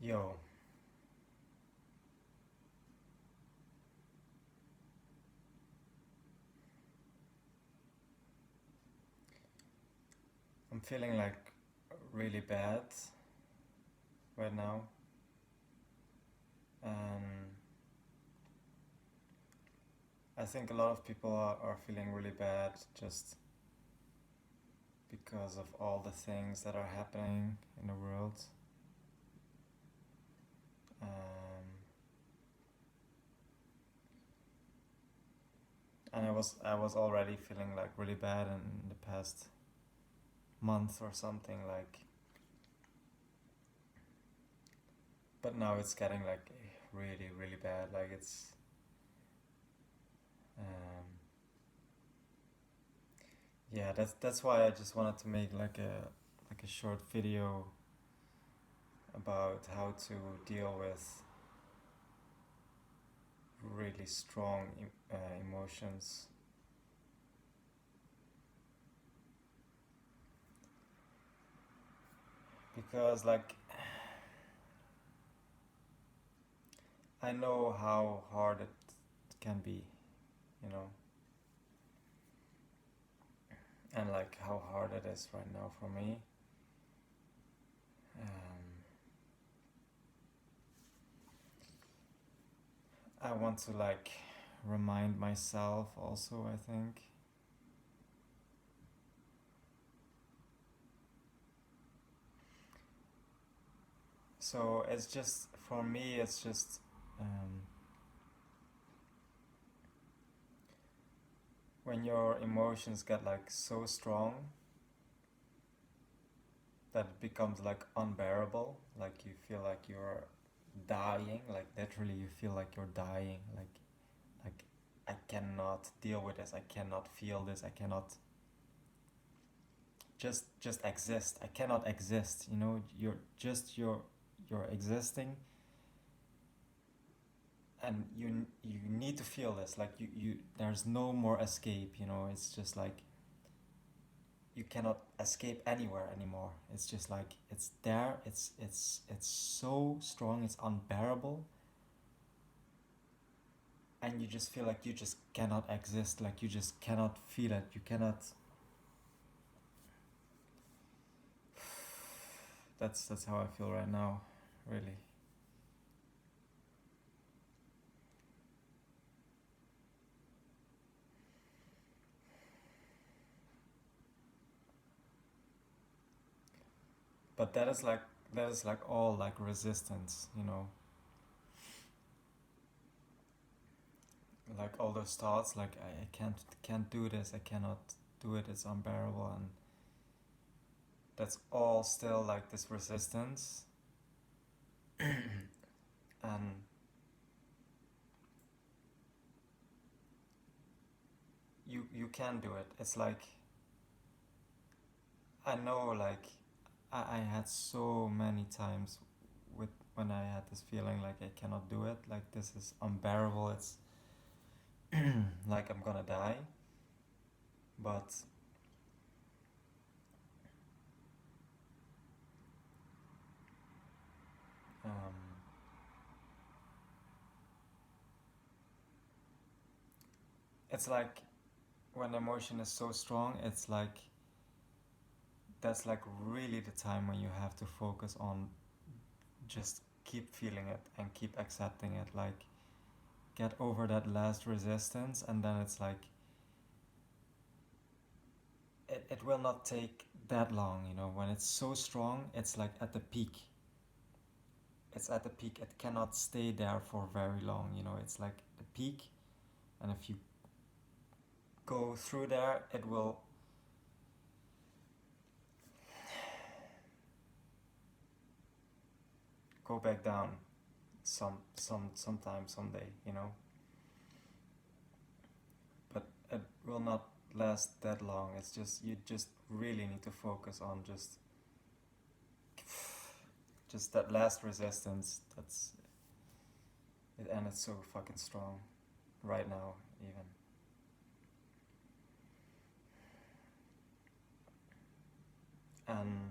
Yo, I'm feeling like really bad right now, and I think a lot of people are feeling really bad just because of all the things that are happening in the world. Um, and I was already feeling like really bad in the past month or something like, but now it's getting like really bad. Like it's um, yeah. That's why I just wanted to make like a short video about how to deal with really strong emotions, because like I know how hard it can be, you know, and like how hard it is right now for me. Um, I want to like remind myself also, I think. So it's just, for me, it's just when your emotions get like so strong that it becomes like unbearable, like you feel like you're dying, like literally you feel like you're dying, like I cannot deal with this, I cannot feel this, I cannot just exist, I cannot exist, you know, you're existing, and you need to feel this, like you there's no more escape, you know, it's just like you cannot escape anywhere anymore. It's just like it's there. It's so strong. It's unbearable, and you just feel like you just cannot exist. Like you just cannot feel it. You cannot. That's how I feel right now, really. But that is like all like resistance, you know. Like all those thoughts, like I can't do this. I cannot do it. It's unbearable, and that's all still like this resistance. And you can do it. It's like I know, like I had so many times with when I had this feeling like I cannot do it, like this is unbearable. It's like I'm gonna die. But um, it's like when emotion is so strong, it's like that's like really the time when you have to focus on just keep feeling it and keep accepting it. Like get over that last resistance, and then it's like it will not take that long, you know. When it's so strong, it's like at the peak. It's at the peak. It cannot stay there for very long, you know. It's like the peak, and if you go through there, it will go back down sometime someday, you know. But it will not last that long. It's just you just really need to focus on just that last resistance. That's it, and it's so fucking strong right now even. And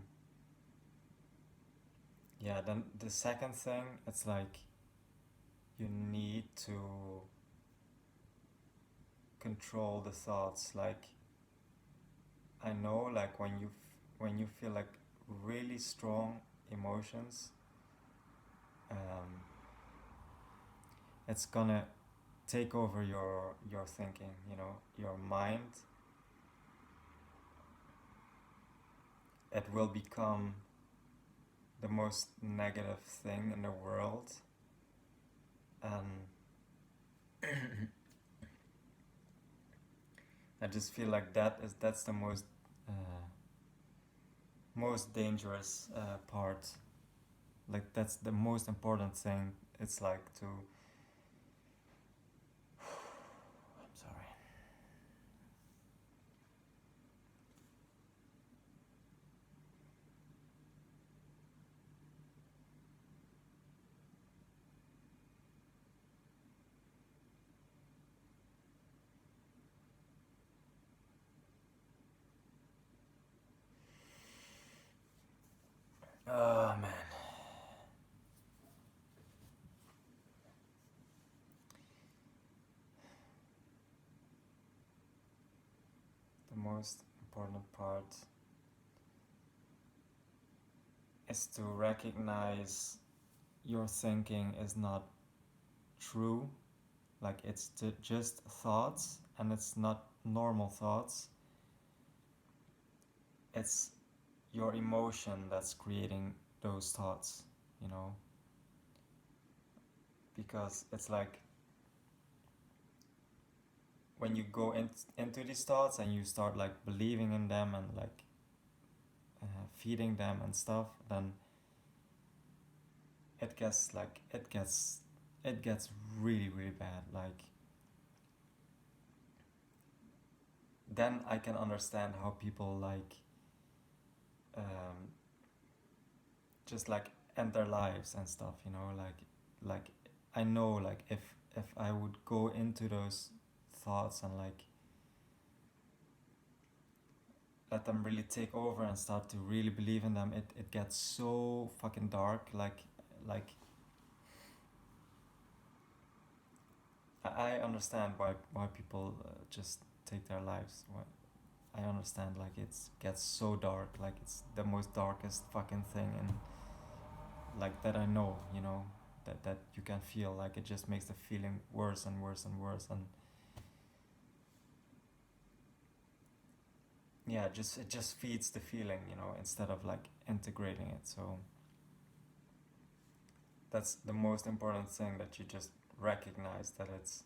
Yeah, then the second thing, it's like you need to control the thoughts. Like, I know, like when you feel like really strong emotions, um, it's gonna take over your thinking. You know, your mind. It will become the most negative thing in the world, and I just feel like that's the most dangerous part. Like that's the most important thing. It's like to. I'm sorry. Oh man. The most important part is to recognize your thinking is not true. Like it's just thoughts, and it's not normal thoughts. It's your emotion that's creating those thoughts, you know? Because it's like when you go into these thoughts and you start like believing in them and like feeding them and stuff, then it gets really really bad. Like then I can understand how people like um, just like end their lives and stuff, you know, like I know like if I would go into those thoughts and like let them really take over and start to really believe in them, it gets so fucking dark. Like I understand why people just take their lives. I understand like it's gets so dark, like it's the most darkest fucking thing, and like that I know, you know, that you can feel. Like it just makes the feeling worse and worse and worse, and yeah, just it just feeds the feeling, you know, instead of like integrating it. So that's the most important thing, that you just recognize that it's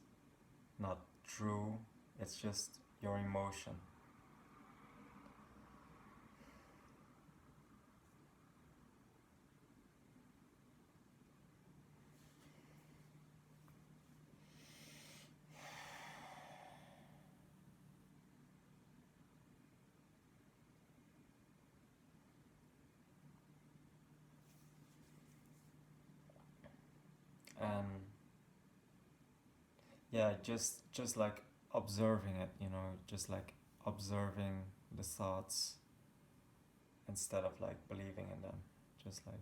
not true, it's just your emotion. And yeah, just like observing it, you know, just like observing the thoughts instead of like believing in them, just like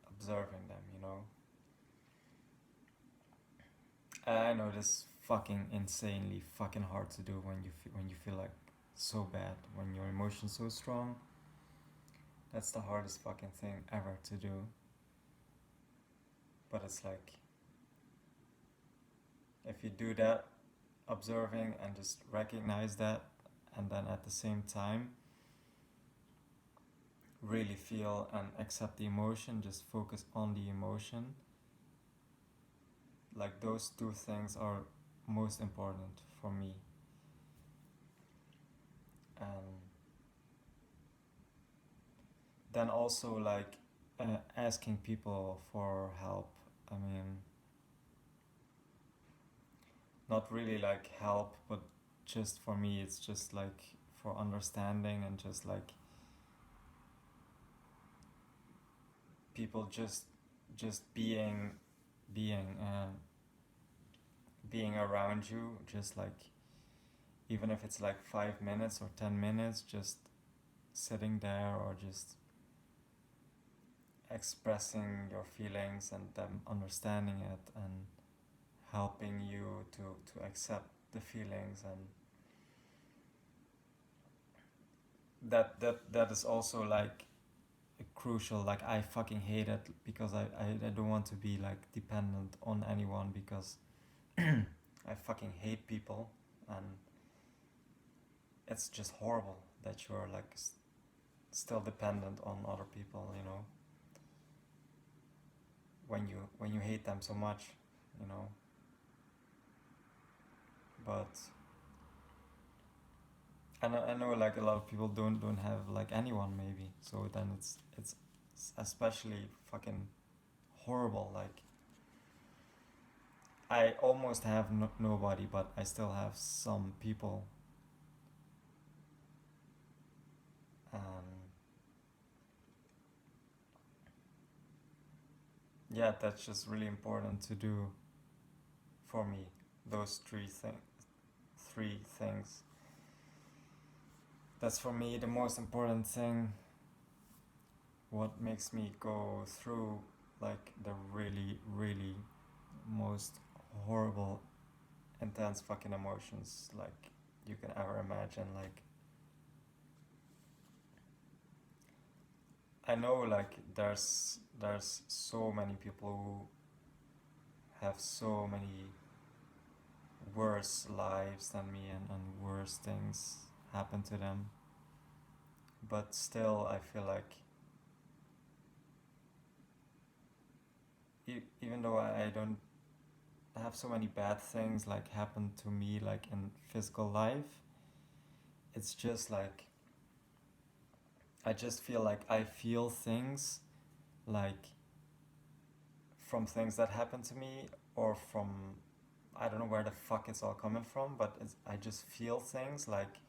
observing them, you know. I know this fucking insanely fucking hard to do when when you feel like so bad, when your emotion's so strong. That's the hardest fucking thing ever to do. But it's like if you do that, observing and just recognize that, and then at the same time really feel and accept the emotion, just focus on the emotion. Like those two things are most important for me. And then also like asking people for help. I mean, not really like help, but just for me, it's just like for understanding, and just like people just being being around you, just like even if it's like 5 minutes or 10 minutes, just sitting there or just expressing your feelings and them understanding it and helping you to accept the feelings, and that is also like crucial. Like I fucking hate it because I don't want to be like dependent on anyone, because I fucking hate people, and it's just horrible that you're like still dependent on other people, you know, when you hate them so much, you know. But I know like a lot of people don't have like anyone maybe, so then it's especially fucking horrible. Like I almost have nobody, but I still have some people. Yeah, that's just really important to do for me. Those three things. That's for me the most important thing. What makes me go through like the really, really most horrible, intense fucking emotions like you can ever imagine. Like I know like there's so many people who have so many worse lives than me, and worse things happen to them, but still I feel like even though I don't have so many bad things like happen to me like in physical life, it's just like I just feel like I feel things like from things that happen to me, or from I don't know where the fuck it's all coming from, but I just feel things like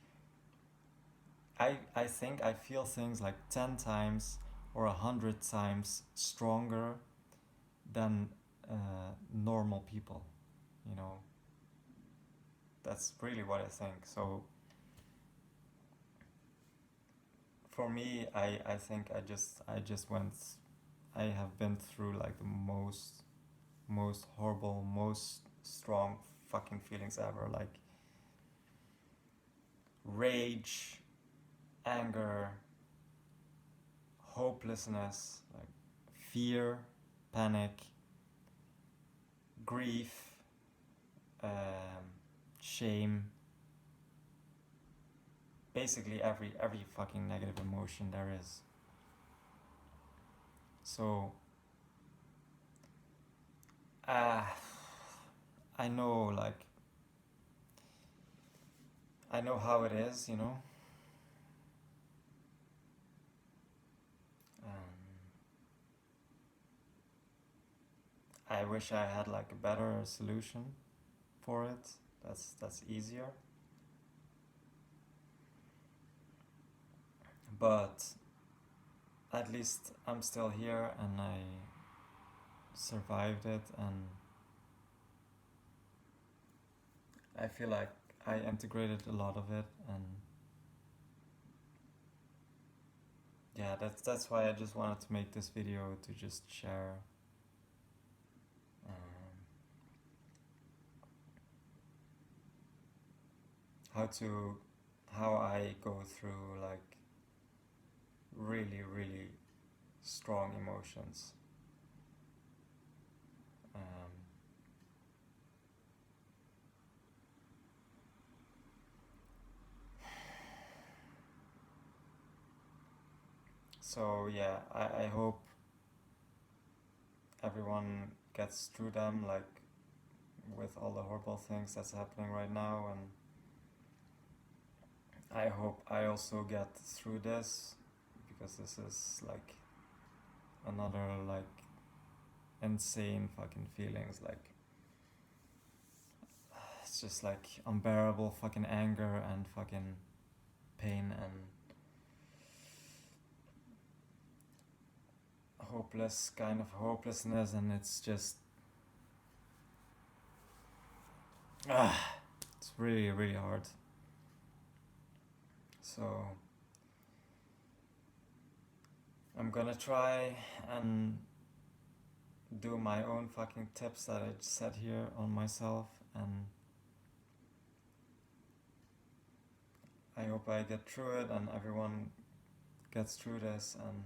I think I feel things like 10 times or 100 times stronger than normal people, you know. That's really what I think. So for me, I think I just went, I have been through like the most horrible, most strong fucking feelings ever, like rage, anger, hopelessness, like fear, panic, grief, shame, basically every fucking negative emotion there is. So uh, I know like I know how it is, you know. I wish I had like a better solution for it. That's easier. But at least I'm still here and I survived it, and I feel like I integrated a lot of it, and yeah, that's why I just wanted to make this video to just share um, how I go through like really, really strong emotions. Um, so yeah, I hope everyone gets through them, like with all the horrible things that's happening right now, and I hope I also get through this, because this is like another like insane fucking feelings, like it's just like unbearable fucking anger and fucking pain and hopeless kind of hopelessness, and it's just it's really, really hard. So I'm gonna try and do my own fucking tips that I set here on myself, and I hope I get through it and everyone gets through this, and